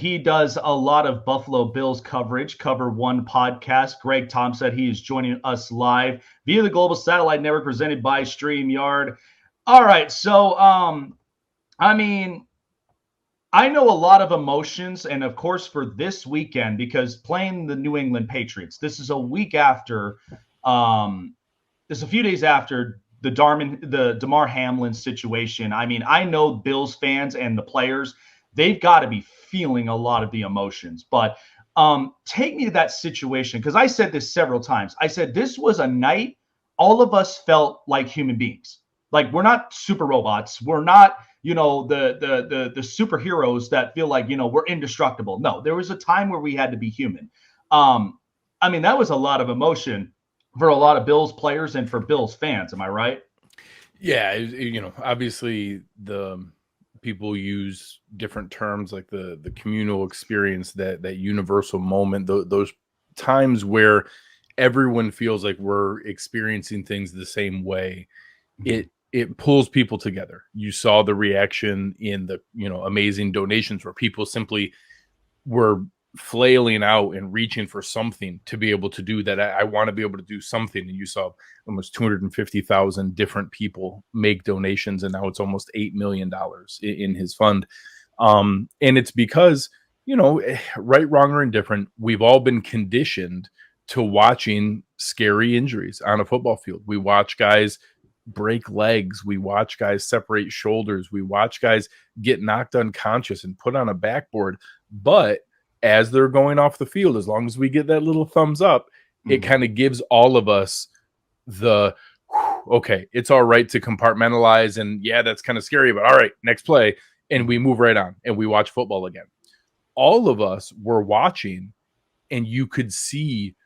he does a lot of Buffalo Bills coverage, Cover One podcast. Greg Tompsett, he is joining us live via the Global Satellite Network presented by StreamYard. All right, so I mean, I know a lot of emotions, and of course for this weekend, because playing the New England Patriots, this is a week after, this is a few days after the Damar Hamlin situation. I mean, I know Bills fans and the players, they've got to be feeling a lot of the emotions. But take me to that situation, because I said this several times. I said this was a night all of us felt like human beings. Like, we're not super robots. We're not, the superheroes that feel like, we're indestructible. No, there was a time where we had to be human. I mean, that was a lot of emotion for a lot of Bills players and for Bills fans. Am I right? Yeah, obviously the people use different terms like the communal experience, that universal moment, those times where everyone feels like we're experiencing things the same way. It pulls people together. You saw the reaction in the amazing donations where people simply were flailing out and reaching for something to be able to do that. I want to be able to do something. And you saw almost 250,000 different people make donations, and now it's almost $8 million in his fund. And it's because, right, wrong, or indifferent, we've all been conditioned to watching scary injuries on a football field. We watch guys break legs. We watch guys separate shoulders. We watch guys get knocked unconscious and put on a backboard. But as they're going off the field, as long as we get that little thumbs up, it kind of gives all of us the, okay, it's all right to compartmentalize. And yeah, that's kind of scary, but all right, next play. And we move right on and we watch football again. All of us were watching, and you could see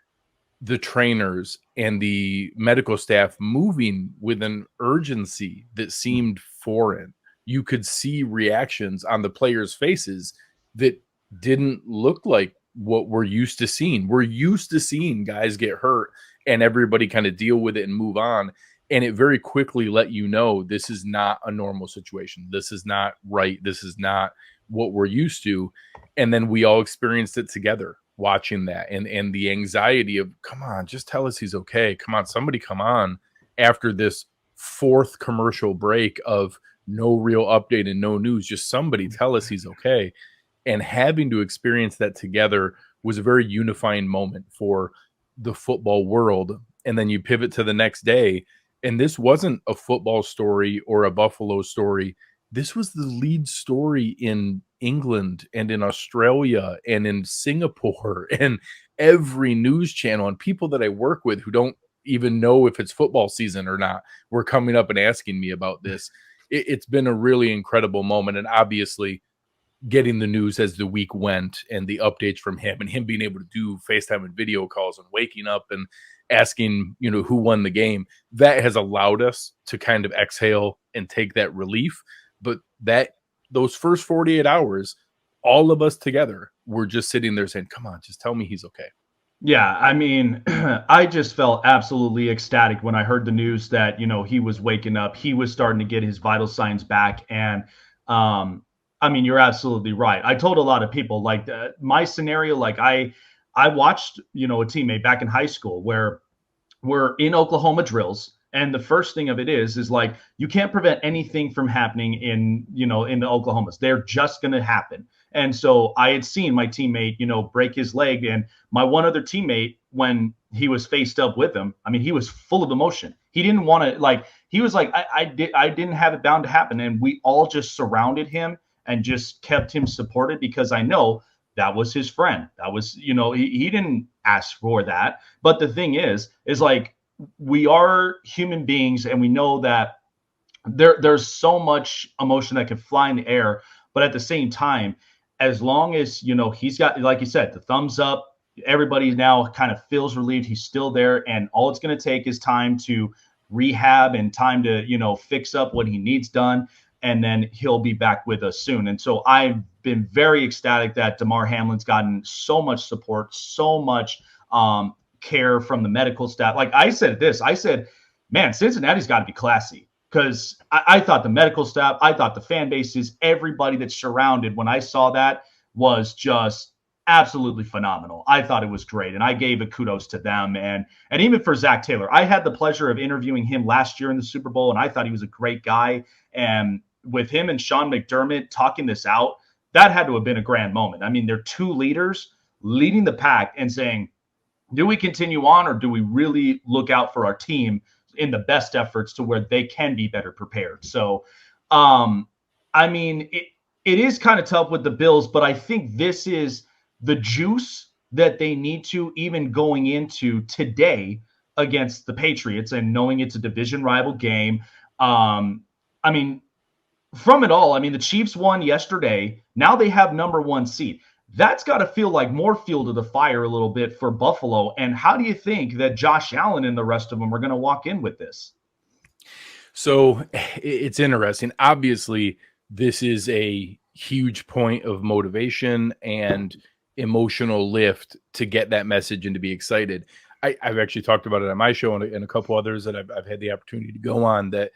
the trainers and the medical staff moving with an urgency that seemed foreign. You could see reactions on the players' faces that didn't look like what we're used to seeing. We're used to seeing guys get hurt and everybody kind of deal with it and move on. And it very quickly let you know this is not a normal situation. This is not right. This is not what we're used to. And then we all experienced it together, watching that and the anxiety of, come on, just tell us he's okay. Come on, somebody come on, after this fourth commercial break of no real update and no news. Just somebody tell us he's okay. And having to experience that together was a very unifying moment for the football world. And then you pivot to the next day, and this wasn't a football story or a Buffalo story. This was the lead story in England and in Australia and in Singapore and every news channel. And people that I work with who don't even know if it's football season or not were coming up and asking me about this. It's been a really incredible moment. And obviously getting the news as the week went and the updates from him and him being able to do FaceTime and video calls and waking up and asking, who won the game, that has allowed us to kind of exhale and take that relief. But those first 48 hours, all of us together were just sitting there saying, come on, just tell me he's okay. Yeah, I mean, I just felt absolutely ecstatic when I heard the news that, he was waking up, he was starting to get his vital signs back. And I mean, you're absolutely right. I told a lot of people, like, my scenario, like I watched, a teammate back in high school where we're in Oklahoma drills. And the first thing of it is like, you can't prevent anything from happening in the Oklahomas. They're just going to happen. And so I had seen my teammate, break his leg. And my one other teammate, when he was faced up with him, I mean, he was full of emotion. He didn't want to, he was like, I didn't have it bound to happen. And we all just surrounded him and just kept him supported, because I know that was his friend. That was, he didn't ask for that. But the thing is like, we are human beings, and we know that there's so much emotion that can fly in the air. But at the same time, as long as, he's got, like you said, the thumbs up, everybody now kind of feels relieved. He's still there. And all it's going to take is time to rehab and time to, fix up what he needs done. And then he'll be back with us soon. And so I've been very ecstatic that Damar Hamlin's gotten so much support, so much care from the medical staff. Like I said, man, Cincinnati's got to be classy, because I thought the medical staff, I thought the fan bases, everybody that's surrounded, when I saw that, was just absolutely phenomenal. I thought it was great, and I gave a kudos to them, and even for Zach Taylor. I had the pleasure of interviewing him last year in the Super Bowl, and I thought he was a great guy. And with him and Sean McDermott talking this out, that had to have been a grand moment. I mean, they're two leaders leading the pack and saying, do we continue on, or do we really look out for our team in the best efforts to where they can be better prepared? So, I mean, it is kind of tough with the Bills, but I think this is the juice that they need to, even going into today against the Patriots and knowing it's a division rival game. I mean, from it all, I mean, the Chiefs won yesterday. Now they have number one seed. That's got to feel like more fuel to the fire a little bit for Buffalo. And how do you think that Josh Allen and the rest of them are going to walk in with this? So it's interesting. Obviously, this is a huge point of motivation and emotional lift to get that message and to be excited. I've actually talked about it on my show and a couple others that I've had the opportunity to go on, that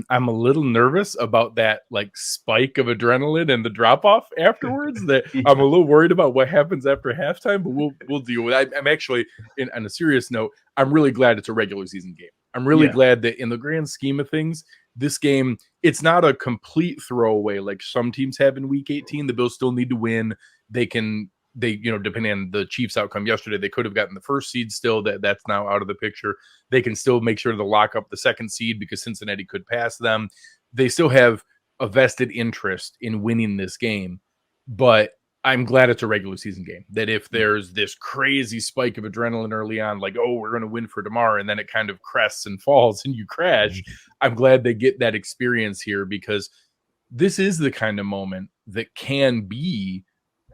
I'm a little nervous about that like spike of adrenaline and the drop off afterwards. That Yeah. I'm a little worried about what happens after halftime, but we'll deal with it. I'm actually, on a serious note, I'm really glad it's a regular season game. I'm really glad that in the grand scheme of things, this game, it's not a complete throwaway like some teams have in week 18. The Bills still need to win. Depending on the Chiefs outcome yesterday, they could have gotten the first seed still. That's now out of the picture. They can still make sure to lock up the second seed because Cincinnati could pass them. They still have a vested interest in winning this game, but I'm glad it's a regular season game. That if there's this crazy spike of adrenaline early on, like, oh, we're going to win for tomorrow, and then it kind of crests and falls and you crash, I'm glad they get that experience here, because this is the kind of moment that can be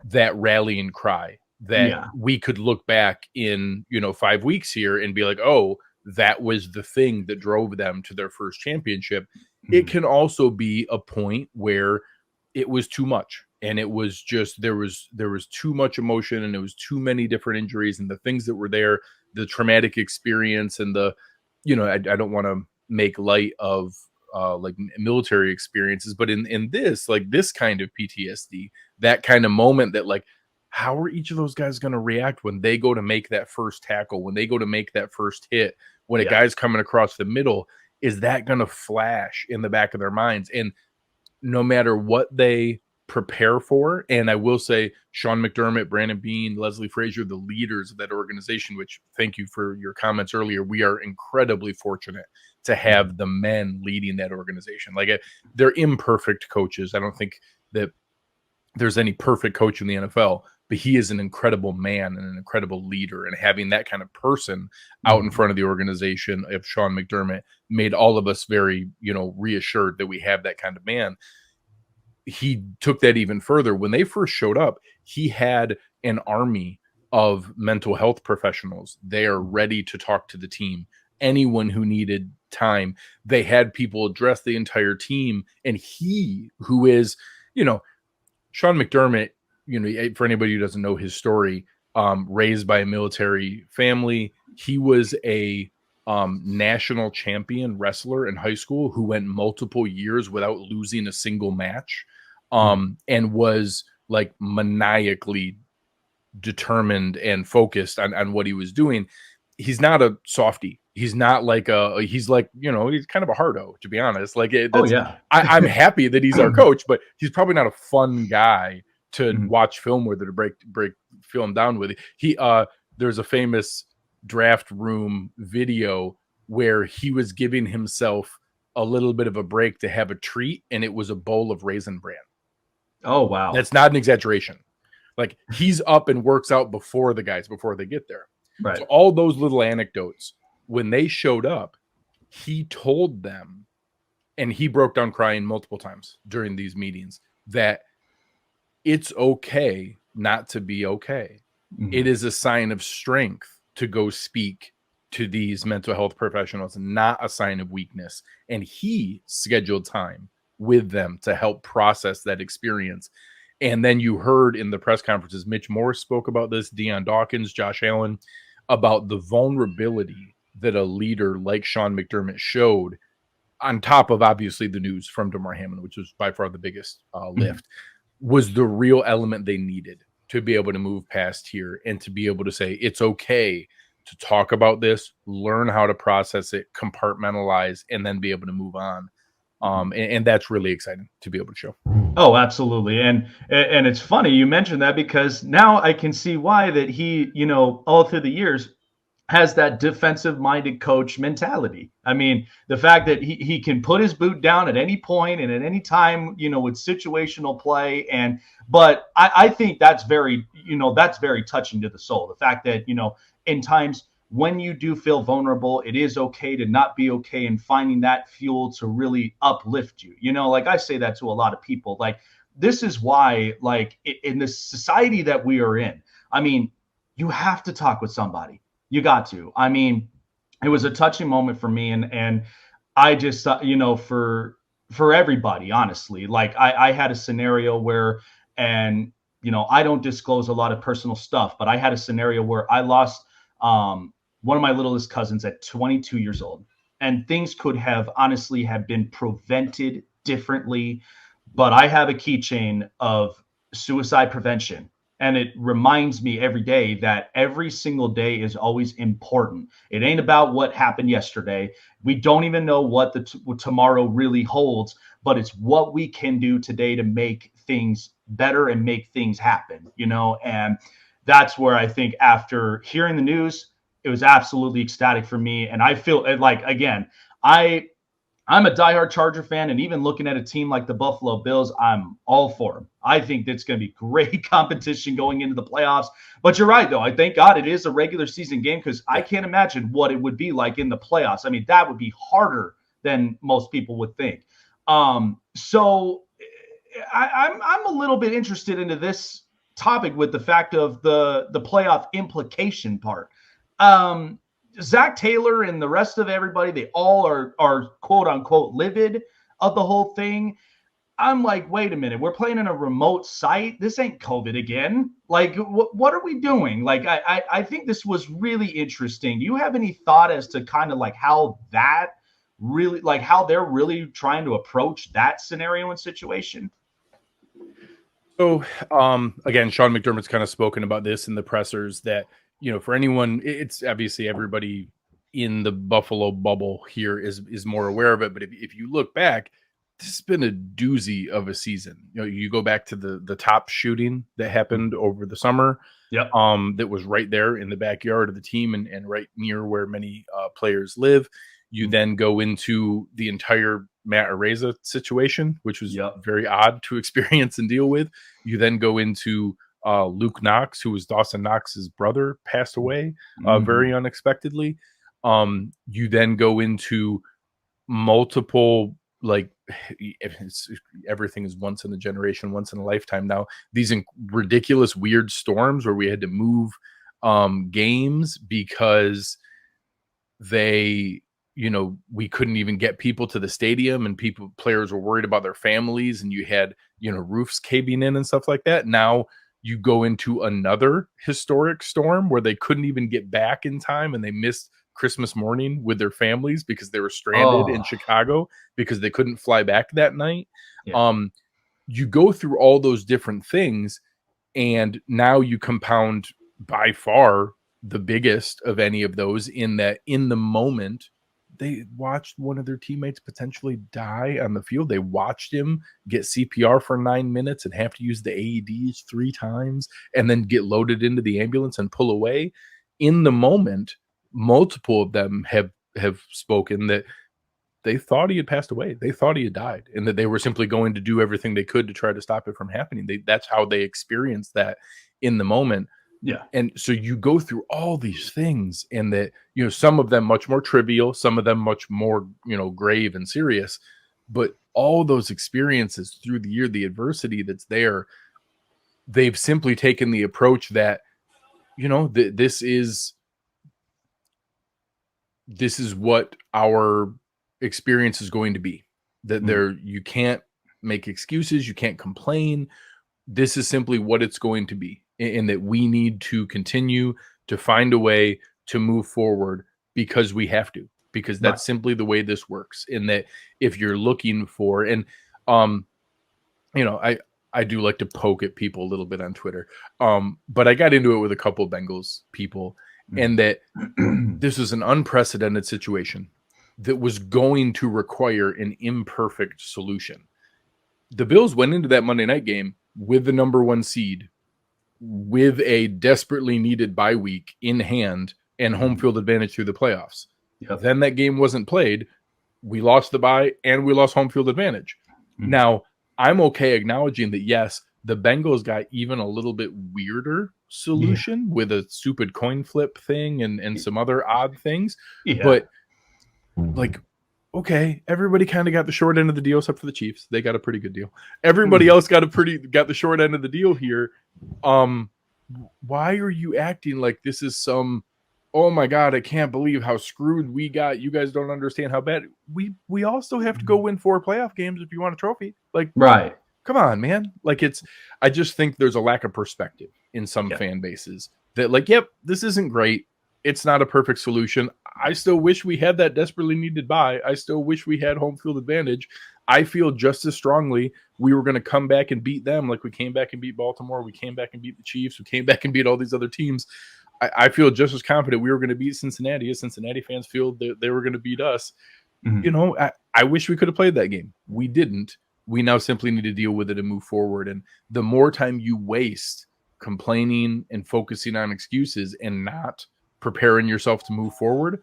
that rallying cry that we could look back in, 5 weeks here and be like, oh, that was the thing that drove them to their first championship. Mm-hmm. It can also be a point where it was too much. And it was just, there was too much emotion, and it was too many different injuries, and the things that were there, the traumatic experience, and I don't want to make light of like military experiences, but in this, like this kind of PTSD, that kind of moment, that like, how are each of those guys going to react when they go to make that first tackle, when they go to make that first hit, when a guy's coming across the middle? Is that going to flash in the back of their minds? And no matter what they prepare for, and I will say Sean McDermott, Brandon Beane, Leslie Frazier, the leaders of that organization, which, thank you for your comments earlier, we are incredibly fortunate to have the men leading that organization. Like, they're imperfect coaches. I don't think that there's any perfect coach in the NFL, but he is an incredible man and an incredible leader. And having that kind of person out in front of the organization of Sean McDermott made all of us very, reassured that we have that kind of man. He took that even further. When they first showed up, he had an army of mental health professionals. They are ready to talk to the team. Anyone who needed time, they had people address the entire team. And he, who is, Sean McDermott, for anybody who doesn't know his story, raised by a military family. He was a national champion wrestler in high school who went multiple years without losing a single match, and was like maniacally determined and focused on what he was doing. He's not a softie. He's not like he's like, he's kind of a hardo, to be honest. Like, I'm happy that he's our coach, but he's probably not a fun guy to watch film with, or to break film down with. There's a famous draft room video where he was giving himself a little bit of a break to have a treat, and it was a bowl of Raisin Bran. Oh, wow. That's not an exaggeration. Like, he's up and works out before the guys, before they get there. Right. So all those little anecdotes, when they showed up, he told them, and he broke down crying multiple times during these meetings, that it's okay not to be okay. Mm-hmm. It is a sign of strength to go speak to these mental health professionals, not a sign of weakness. And he scheduled time with them to help process that experience. And then you heard in the press conferences, Mitch Morse spoke about this, Deion Dawkins, Josh Allen, about the vulnerability that a leader like Sean McDermott showed, on top of obviously the news from Damar Hamlin, which was by far the biggest lift. was the real element they needed to be able to move past here and to be able to say it's okay to talk about this, learn how to process it, compartmentalize, and then be able to move on. And that's really exciting to be able to show. Oh, absolutely. And it's funny you mentioned that, because now I can see why that he, all through the years has that defensive minded coach mentality. I mean, the fact that he can put his boot down at any point and at any time, with situational play. But I think that's very touching to the soul. The fact that, in times when you do feel vulnerable, it is okay to not be okay, and finding that fuel to really uplift you. Like I say that to a lot of people. Like, this is why, like, in the society that we are in, I mean, you have to talk with somebody. You got to. I mean, it was a touching moment for me, and I just thought, for everybody, honestly. Like, I had a scenario where, and I don't disclose a lot of personal stuff, but I had a scenario where I lost one of my littlest cousins at 22 years old, and things could have honestly have been prevented differently. But I have a keychain of suicide prevention, and it reminds me every day that every single day is always important. It ain't about what happened yesterday. We don't even know what tomorrow really holds, but it's what we can do today to make things better and make things happen, and that's where I think, after hearing the news, it was absolutely ecstatic for me. And I feel like, again, I'm a diehard Charger fan, and even looking at a team like the Buffalo Bills, I'm all for them. I think that's going to be great competition going into the playoffs. But you're right, though. I thank God it is a regular season game, because I can't imagine what it would be like in the playoffs. I mean, that would be harder than most people would think. So I'm a little bit interested into this topic with the fact of the playoff implication part. Zach Taylor and the rest of everybody, they all are quote unquote livid of the whole thing. I'm like, wait a minute, we're playing in a remote site. This ain't COVID again. Like, what are we doing? Like, I think this was really interesting. Do you have any thought as to kind of like how that really, like, how they're really trying to approach that scenario and situation? So, again, Sean McDermott's kind of spoken about this in the pressers that, for anyone, it's obviously everybody in the Buffalo bubble here is more aware of it. But if you look back, this has been a doozy of a season. You go back to the top shooting that happened over the summer. Yep. That was right there in the backyard of the team and right near where many players live. You then go into the entire Matt Araiza situation, which was very odd to experience and deal with. You then go into Luke Knox, who was Dawson Knox's brother, passed away very unexpectedly. You then go into multiple, like, everything is once in a generation, once in a lifetime now. These ridiculous, weird storms where we had to move games because we couldn't even get people to the stadium, and players were worried about their families, and you had, roofs caving in and stuff like that. Now you go into another historic storm where they couldn't even get back in time, and they missed Christmas morning with their families because they were stranded in Chicago because they couldn't fly back that night. Yeah. You go through all those different things, and now you compound by far the biggest of any of those, in that in the moment they watched one of their teammates potentially die on the field. They watched him get CPR for 9 minutes and have to use the AEDs 3 times and then get loaded into the ambulance and pull away. In the moment, multiple of them have spoken that they thought he had passed away. They thought he had died, and that they were simply going to do everything they could to try to stop it from happening. That's how they experienced that in the moment. Yeah. And so you go through all these things, and that, some of them much more trivial, some of them much more, grave and serious, but all those experiences through the year, the adversity that's there, they've simply taken the approach that, this is what our experience is going to be. That you can't make excuses, you can't complain. This is simply what it's going to be. And that we need to continue to find a way to move forward because we have to, because that's simply the way this works. In that if you're looking for, and, I I do like to poke at people a little bit on Twitter. But I got into it with a couple of Bengals people, and that this was an unprecedented situation that was going to require an imperfect solution. The Bills went into that Monday night game with the number 1 seed, with a desperately needed bye week in hand and home field advantage through the playoffs. Yep. Then that game wasn't played. We lost the bye and we lost home field advantage. Now, I'm okay acknowledging that, yes, the Bengals got even a little bit weirder solution with a stupid coin flip thing and some other odd things. But, like, okay, everybody kind of got the short end of the deal except for the Chiefs. They got a pretty good deal. Everybody else got the short end of the deal here. Why are you acting like this is some, oh my God, I can't believe how screwed we got. You guys don't understand how bad we also have to go win 4 playoff games if you want a trophy. Like, right. Come on, man. Like, I just think there's a lack of perspective in some fan bases that, like, yep, this isn't great. It's not a perfect solution. I still wish we had that desperately needed bye. I still wish we had home field advantage. I feel just as strongly we were going to come back and beat them like we came back and beat Baltimore. We came back and beat the Chiefs. We came back and beat all these other teams. I feel just as confident we were going to beat Cincinnati as Cincinnati fans feel that they were going to beat us. You know, I wish we could have played that game. We didn't. We now simply need to deal with it and move forward. And the more time you waste complaining and focusing on excuses and not preparing yourself to move forward,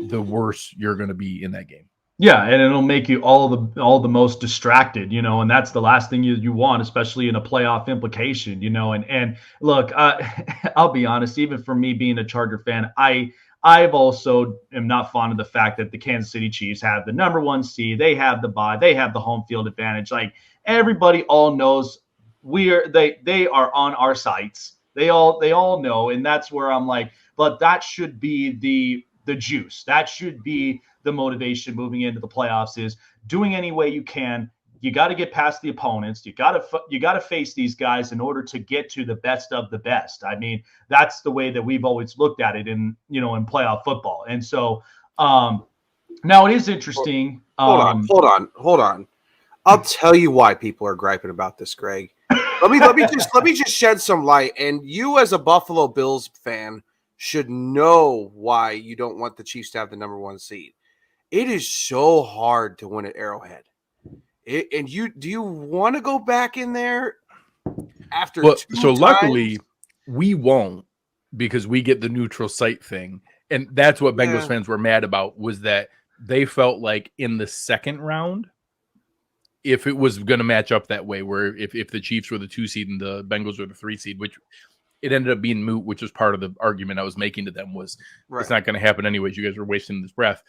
the worse you're going to be in that game. Yeah, and it'll make you all the most distracted, you know, and that's the last thing you want, especially in a playoff implication, you know. And look, I'll be honest, even for me being a Charger fan, I've also am not fond of the fact that the Kansas City Chiefs have the number 1 seed, they have the bye, they have the home field advantage. Like, everybody all knows they are on our sites. They all know, and that's where I'm like, but that should be the juice. That should be the motivation moving into the playoffs, is doing any way you can. You got to get past the opponents. You got to face these guys in order to get to the best of the best. I mean, that's the way that we've always looked at it in playoff football. And so now it is interesting. Hold on. I'll tell you why people are griping about this, Greg. Let me just shed some light. And you, as a Buffalo Bills fan, should know why you don't want the Chiefs to have the number 1 seed. It is so hard to win at Arrowhead. Do you want to go back in there after luckily we won't, because we get the neutral site thing. And that's what Bengals fans were mad about, was that they felt like in the second round, if it was going to match up that way, where if the Chiefs were the 2 seed and the Bengals were the 3 seed, which it ended up being moot, which was part of the argument I was making to them, was it's not going to happen anyways. You guys are wasting this breath.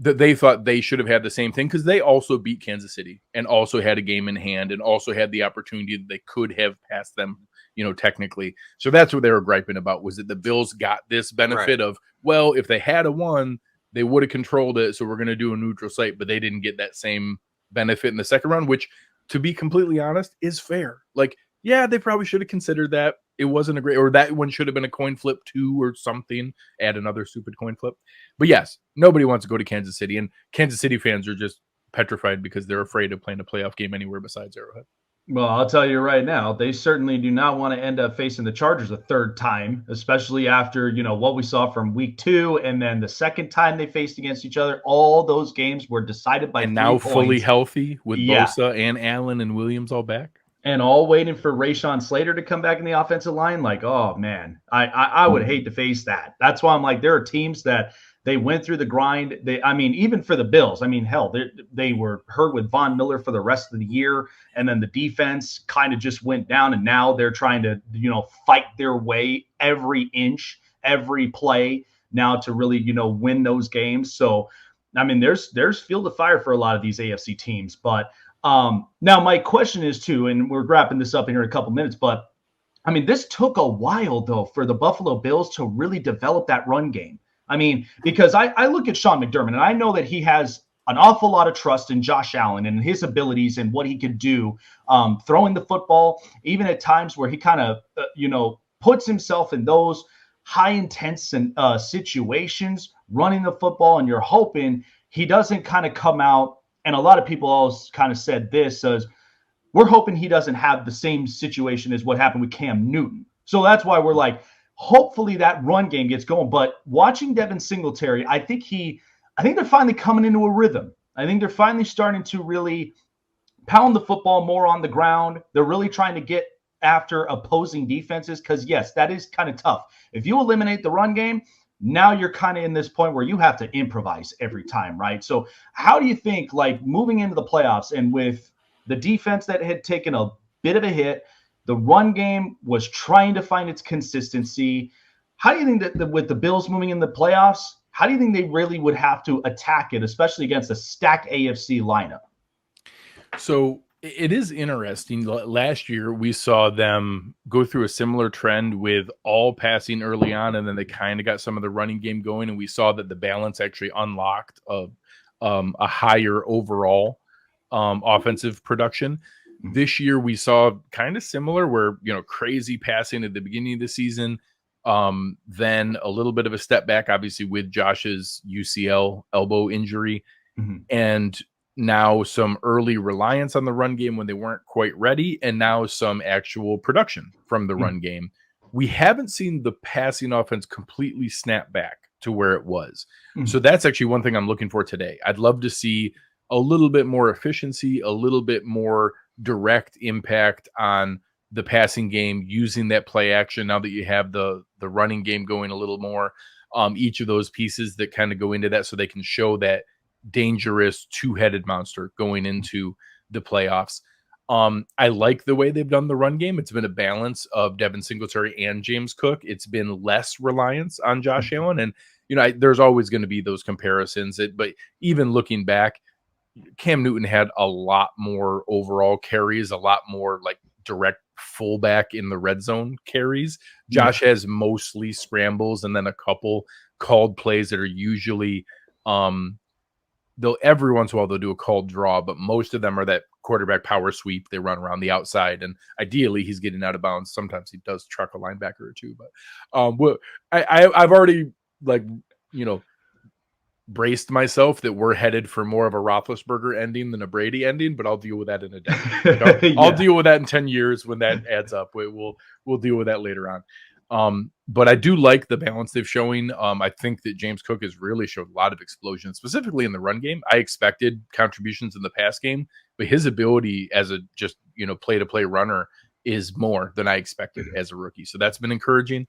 That they thought they should have had the same thing, because they also beat Kansas City and also had a game in hand and also had the opportunity that they could have passed them, you know, technically. So that's what they were griping about, was that the Bills got this benefit of, well, if they had a won, they would have controlled it. So we're going to do a neutral site, but they didn't get that same benefit in the second round, which, to be completely honest, is fair. Like, yeah, they probably should have considered that. It wasn't a great, or that one should have been a coin flip too, or something. Add another stupid coin flip. But yes, nobody wants to go to Kansas City, and Kansas City fans are just petrified because they're afraid of playing a playoff game anywhere besides Arrowhead. Well, I'll tell you right now, they certainly do not want to end up facing the Chargers a third time, especially after, you know, what we saw from week 2. And then the second time they faced against each other, all those games were decided by 3 now points. Fully healthy with Bosa and Allen and Williams all back. And all waiting for Rashawn Slater to come back in the offensive line. Like, oh, man, I would hate to face that. That's why I'm like, there are teams that they went through the grind. Even for the Bills, hell, they were hurt with Von Miller for the rest of the year. And then the defense kind of just went down. And now they're trying to, fight their way every inch, every play now to really, win those games. So, there's field of fire for a lot of these AFC teams. But now my question is too, and we're wrapping this up in here in a couple minutes, but this took a while though for the Buffalo Bills to really develop that run game. Because I look at Sean McDermott and I know that he has an awful lot of trust in Josh Allen and his abilities and what he could do throwing the football, even at times where he kind of, puts himself in those high intense situations running the football, and you're hoping he doesn't kind of come out. And a lot of people always kind of said this as, we're hoping he doesn't have the same situation as what happened with Cam Newton. So that's why we're like, hopefully that run game gets going. But watching Devin Singletary, I think they're finally coming into a rhythm. I think they're finally starting to really pound the football more on the ground. They're really trying to get after opposing defenses because, yes, that is kind of tough. If you eliminate the run game, now you're kind of in this point where you have to improvise every time, right? So how do you think, like, moving into the playoffs and with the defense that had taken a bit of a hit, the run game was trying to find its consistency, how do you think that with the Bills moving in the playoffs, how do you think they really would have to attack it, especially against a stacked AFC lineup? So it is interesting. Last year, we saw them go through a similar trend with all passing early on, and then they kind of got some of the running game going, and we saw that the balance actually unlocked a higher overall offensive production. This year, we saw kind of similar where, crazy passing at the beginning of the season, then a little bit of a step back, obviously, with Josh's UCL elbow injury, and now some early reliance on the run game when they weren't quite ready, and now some actual production from the run game. We haven't seen the passing offense completely snap back to where it was. So that's actually one thing I'm looking for today. I'd love to see a little bit more efficiency, a little bit more direct impact on the passing game using that play action now that you have the running game going a little more. Each of those pieces that kind of go into that so they can show that dangerous two-headed monster going into the playoffs. I like the way they've done the run game. It's been a balance of Devin Singletary and James Cook. It's been less reliance on Josh Allen. And, there's always going to be those comparisons. But even looking back, Cam Newton had a lot more overall carries, a lot more like direct fullback in the red zone carries. Josh has mostly scrambles and then a couple called plays that are usually they'll every once in a while they'll do a called draw, but most of them are that quarterback power sweep. They run around the outside, and ideally he's getting out of bounds. Sometimes he does truck a linebacker or two, but I've already braced myself that we're headed for more of a Roethlisberger ending than a Brady ending, but I'll deal with that in a decade. I'll deal with that in 10 years when that adds up. We'll deal with that later on. But I do like the balance they've showing. I think that James Cook has really showed a lot of explosion, specifically in the run game. I expected contributions in the pass game, but his ability as a just, play-to-play runner is more than I expected as a rookie. So that's been encouraging.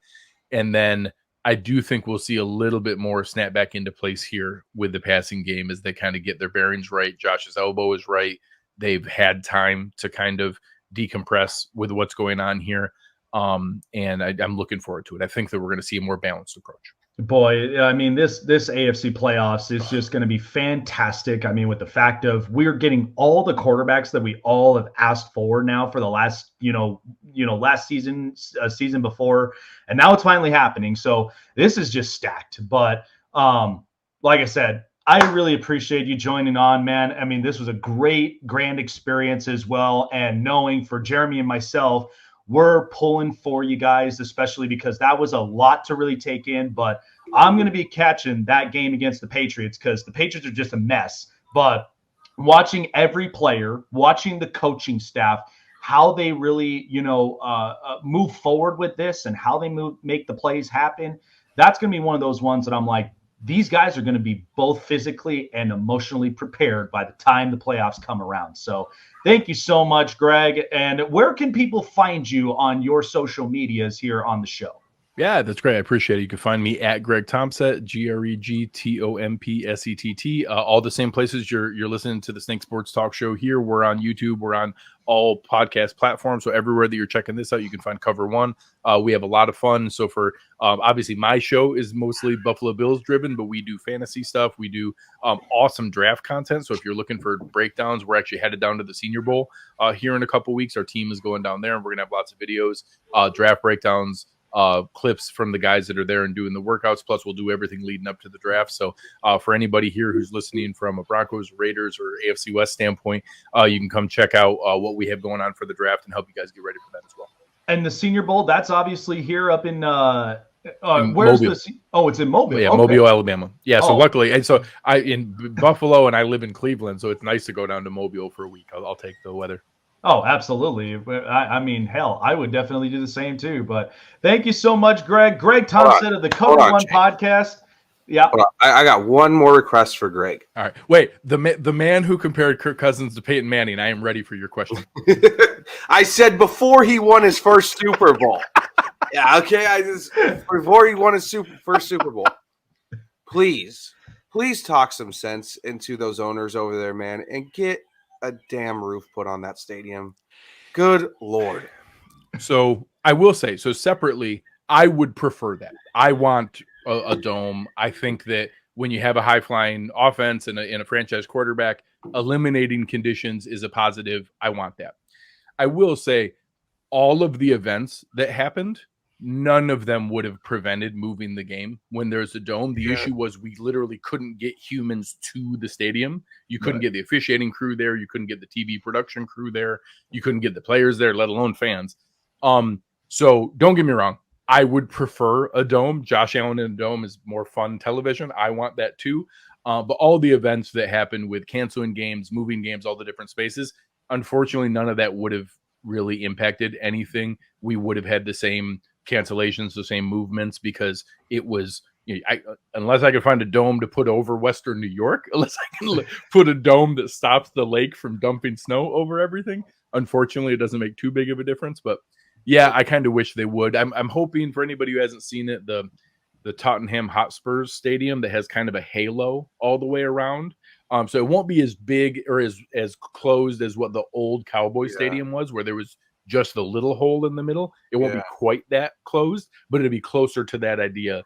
And then I do think we'll see a little bit more snap back into place here with the passing game as they kind of get their bearings right. Josh's elbow is right. They've had time to kind of decompress with what's going on here. And I'm looking forward to it. I think that we're going to see a more balanced approach. Boy, I mean, this AFC playoffs is just going to be fantastic. I mean, with the fact of we're getting all the quarterbacks that we all have asked for now for the last, last season, season before, and now it's finally happening. So this is just stacked. But like I said, I really appreciate you joining on, man. I mean, this was a great, grand experience as well. And knowing for Jeremy and myself, we're pulling for you guys, especially because that was a lot to really take in. But I'm going to be catching that game against the Patriots because the Patriots are just a mess. But watching every player, watching the coaching staff, how they really, move forward with this and how they make the plays happen, that's going to be one of those ones that I'm like, these guys are going to be both physically and emotionally prepared by the time the playoffs come around. So thank you so much, Greg. And where can people find you on your social medias here on the show? Yeah, that's great. I appreciate it. You can find me at Greg Tompsett, GregTompsett. All the same places you're listening to the Snake Sports Talk Show here. We're on YouTube. We're on all podcast platforms. So everywhere that you're checking this out, you can find Cover One. We have a lot of fun. So for obviously my show is mostly Buffalo Bills driven, but we do fantasy stuff. We do awesome draft content. So if you're looking for breakdowns, we're actually headed down to the Senior Bowl here in a couple weeks. Our team is going down there, and we're gonna have lots of videos, draft breakdowns, clips from the guys that are there and doing the workouts. Plus we'll do everything leading up to the draft. So for anybody here who's listening from a Broncos, Raiders, or AFC West standpoint, you can come check out what we have going on for the draft and help you guys get ready for that as well. And the Senior Bowl, that's obviously here up in where's Mobile. it's in Mobile. Yeah, okay. Mobile, Alabama. Yeah, so luckily, and so I in Buffalo and I live in Cleveland, so it's nice to go down to Mobile for a week. I'll take the weather. Oh, absolutely. I mean, hell, I would definitely do the same too. But thank you so much, Greg. Greg Tompsett of the Cover One Jake. podcast. Yeah. Hold on. I got one more request for Greg. All right. Wait, the man who compared Kirk Cousins to Peyton Manning. I am ready for your question. I said before he won his first Super Bowl. Yeah, okay. Before he won his first Super Bowl. Please talk some sense into those owners over there, man, and get a damn roof put on that stadium. Good Lord. So I will say, so separately, I would prefer that. I want a dome. I think that when you have a high-flying offense and a franchise quarterback, eliminating conditions is a positive. I want that. I will say all of the events that happened, none of them would have prevented moving the game when there's a dome. The issue was we literally couldn't get humans to the stadium. You couldn't get the officiating crew there. You couldn't get the TV production crew there. You couldn't get the players there, let alone fans. So don't get me wrong. I would prefer a dome. Josh Allen in a dome is more fun television. I want that too. But all the events that happen with canceling games, moving games, all the different spaces, unfortunately, none of that would have really impacted anything. We would have had the same cancellations, the same movements, because it was, unless I could find a dome to put over Western New York, unless I can put a dome that stops the lake from dumping snow over everything. Unfortunately, it doesn't make too big of a difference, but yeah, I kind of wish they would. I'm hoping, for anybody who hasn't seen it, the Tottenham Hotspurs stadium that has kind of a halo all the way around. So it won't be as big or as closed as what the old Cowboy Stadium was, where there was just the little hole in the middle. It won't be quite that closed, but it'll be closer to that idea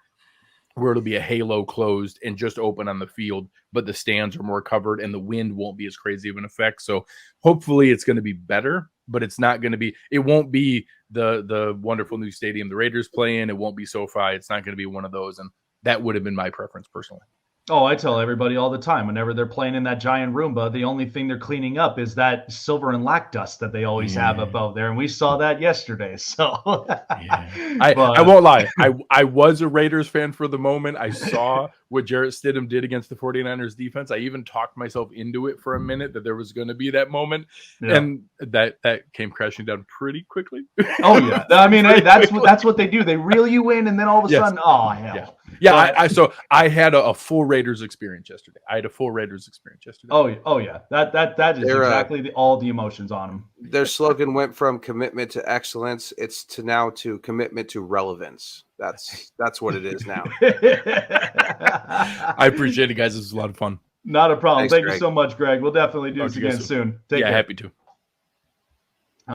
where it'll be a halo closed and just open on the field, but the stands are more covered and the wind won't be as crazy of an effect. So hopefully it's going to be better, but it's not going to be, it won't be the wonderful new stadium the Raiders play in. It won't be SoFi. It's not going to be one of those. And that would have been my preference personally. Oh, I tell everybody all the time, whenever they're playing in that giant Roomba, the only thing they're cleaning up is that silver and lac dust that they always have above there. And we saw that yesterday. So I won't lie. I was a Raiders fan for the moment. I saw what Jarrett Stidham did against the 49ers defense. I even talked myself into it for a minute that there was going to be that moment. Yeah. And that came crashing down pretty quickly. Oh, yeah. I mean, hey, that's what they do. They reel you in, and then all of a sudden, oh, hell. Yeah. So I had a full Raiders experience yesterday. Oh yeah. That is exactly all the emotions on them. Their slogan went from commitment to excellence. It's to commitment to relevance. That's what it is now. I appreciate it, guys. This was a lot of fun. Not a problem. Thanks, Thank Greg. you so much, Greg. We'll definitely do this again soon. Take care. Happy to.